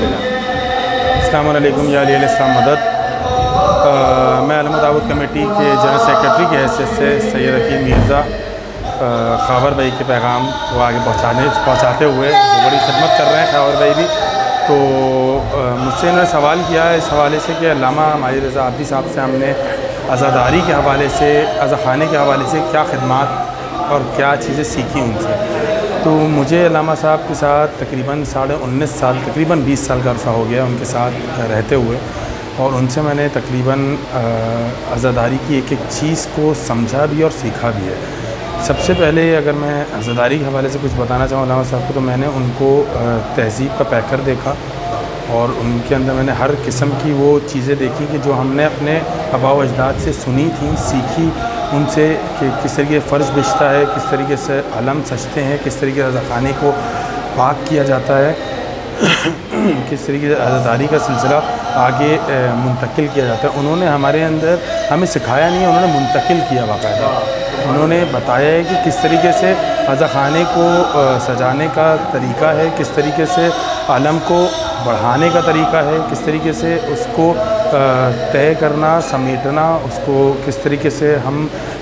अस्सलाम वालेकुम या अली इस्लाम मदद। मैं अलम दावत कमेटी के जनरल सेक्रेटरी की हैसियत से सैयद अकीम मिर्ज़ा खावर भाई के पैगाम को आगे पहुँचाते हुए बड़ी खिदमत कर रहे हैं खावर भाई भी। तो मुझसे इन्होंने सवाल किया है इस हवाले से कि अल्लामा माहिर रज़ा आब्दी साहब से हमने अज़ादारी के हवाले से, अज़ाखाने के हवाले से क्या खिदमात और क्या चीज़ें सीखी उनसे। तो मुझे अल्लामा साहब के साथ तकरीबन 19.5 साल, तकरीबन 20 साल का अरसा हो गया उनके साथ रहते हुए, और उनसे मैंने तकरीबन अज़ादारी की एक एक चीज़ को समझा भी और सीखा भी है। सबसे पहले अगर मैं अज़ादारी के हवाले से कुछ बताना चाहूँ अल्लामा साहब को, तो मैंने उनको तहज़ीब का पैकर देखा और उनके अंदर मैंने हर किस्म की वो चीज़ें देखी कि जो हमने अपने आबा व अजदाद से सुनी थी, सीखी उनसे कि किस तरीके से फ़र्श बिछता है, किस तरीके से अलम सजते हैं, किस तरीके से अज़ाखाने को पाक किया जाता है, किस तरीके से अज़ादारी का सिलसिला आगे मुंतकिल किया जाता है। उन्होंने हमारे अंदर हमें सिखाया नहीं है, उन्होंने मुंतकिल किया बाकायदा। उन्होंने बताया है कि किस तरीके से अज़ाखाने को सजाने का तरीका है, किस तरीके से अलम को बढ़ाने का तरीका है, किस तरीके से उसको तय करना, समेटना, उसको किस तरीके से हम,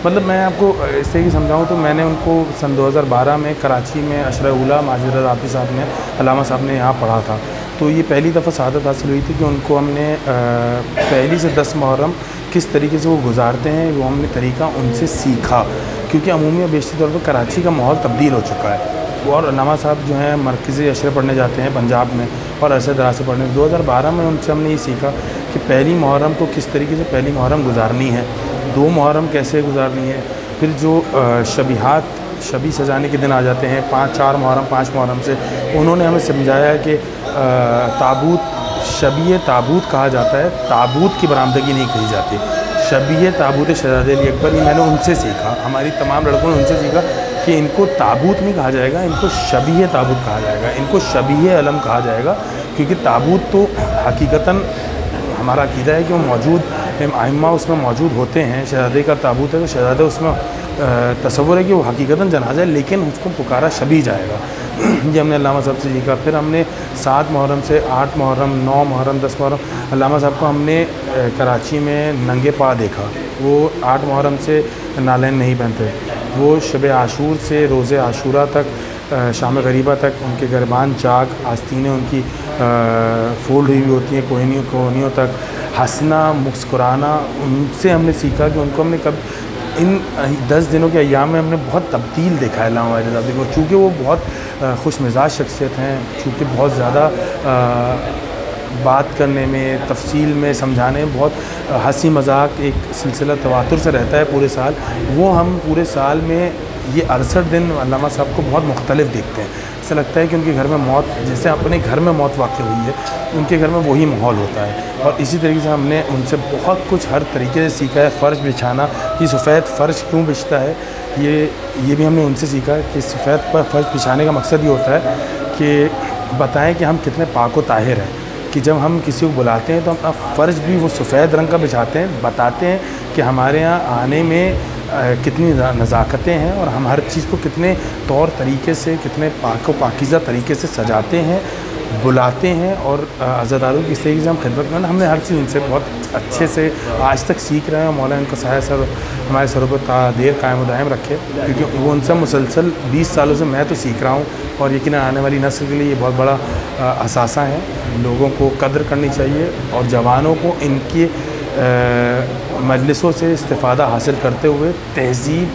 मतलब मैं आपको इस तरीके समझाऊँ तो मैंने उनको सन 2012 में कराची में अशरा-ए-औला माहिर रज़ा आब्दी साहब ने, अल्लामा साहब ने यहाँ पढ़ा था। तो ये पहली दफ़ा शहादत हासिल हुई थी कि उनको हमने पहली से 10 मुहर्रम किस तरीके से वो गुजारते हैं वो हमने तरीका उनसे सीखा, क्योंकि अमूमी और बेशतर तौर पर कराची का माहौल तब्दील हो चुका है। और अल्लामा साहब जो हैं मरकज़ी अशरे पढ़ने जाते हैं पंजाब में और अरसे दराज से पढ़ने। 2012 में उनसे हमने ये सीखा कि पहली मुहर्रम को किस तरीके से पहली मुहर्रम गुजारनी है, 2 मुहर्रम कैसे गुजारनी है, फिर जो शबी सजाने के दिन आ जाते हैं 4 मुहर्रम 5 मुहर्रम से, उन्होंने हमें समझाया कि ताबूत शबी ताबूत कहा जाता है, ताबूत की बरामदगी नहीं कही जाती। शबी ताबूत शहज़ाद अली अकबर, ये मैंने उनसे सीखा, हमारी तमाम लड़कों ने उनसे सीखा कि इनको ताबूत नहीं कहा जाएगा, इनको शबी ताबूत कहा जाएगा, इनको शबी अलम कहा जाएगा, क्योंकि ताबूत तो हकीकतन हमारा अक़ीदा है कि वो मौजूद आइम्मा उसमें मौजूद होते हैं। शहज़ादे का ताबूत है तो शहज़ादे उसमें तसव्वुर है कि वो हकीकतन जनाज़ा है, लेकिन उसको पुकारा शबी जाएगा। ये हमने अल्लामा साहब से सीखा। फिर हमने 7 मुहर्रम से 8 मुहर्रम, 9 मुहर्रम, 10 मुहर्रम, अल्लामा साहब को हमने कराची में नंगे पा देखा। वो 8 मुहर्रम से नालैन नहीं पहनते, वो शब आशूर से रोज़े आशूरा तक, शाम गरीबा तक उनके गरबान चाक, आस्तीनें उनकी फोल्ड हुई होती हैं कोहनियों तक, हंसना, मुस्कुराना, उनसे हमने सीखा कि उनको हमने कब इन 10 दिनों के अय्याम में हमने बहुत तब्दील देखा है अल्लामा माहिर रज़ा आब्दी को। चूँकि वो बहुत खुश मिजाज शख्सियत हैं, चूँकि बहुत ज़्यादा बात करने में, तफसील में समझाने में बहुत हंसी मजाक एक सिलसिला तवातुर से रहता है पूरे साल, वो हम पूरे साल में ये 68 दिन अल्लामा साहब को बहुत मुख्तलिफ देखते हैं। ऐसा लगता है कि उनके घर में मौत, जैसे अपने घर में मौत वाक़ हुई है, उनके घर में वही माहौल होता है। और इसी तरीके से हमने उनसे बहुत कुछ हर तरीके से सीखा है। फ़र्श बिछाना, ये सफ़ेद फ़र्श क्यों बिछता है, ये भी हमने उनसे सीखा कि सफ़ेद पर फ़र्श बिछाने का मकसद ये होता है कि बताएं कि हम कितने पाक व ताहिर हैं, कि जब हम किसी को बुलाते हैं तो हम अपना फ़र्श भी वो सफ़ेद रंग का बिछाते हैं, बताते हैं कि हमारे यहाँ आने में कितनी नज़ाकतें हैं और हम हर चीज़ को कितने तौर तरीके से, कितने पाक व पाकीज़ा तरीके से सजाते हैं, बुलाते हैं। और अज़ादारों की इस तरीके से हम खिदमत में, हमने हर चीज़ उनसे बहुत अच्छे से आज तक सीख रहे हैं। मौला उनका साया सर हमारे सरों पर देर कायम दायम रखे, क्योंकि वो उनसे मुसलसल 20 सालों से मैं तो सीख रहा हूँ, और यकीन आने वाली नस्ल के लिए ये बहुत बड़ा असासा है। लोगों को कदर करनी चाहिए और जवानों को इनकी मजलिसों से इस्तिफ़ादा हासिल करते हुए तहज़ीब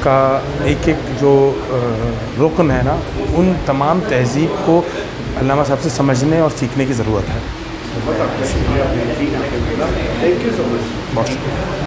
का एक जो रुकन है ना, उन तमाम तहज़ीब को अल्लामा साहब से समझने और सीखने की ज़रूरत है। बहुत शुक्रिया।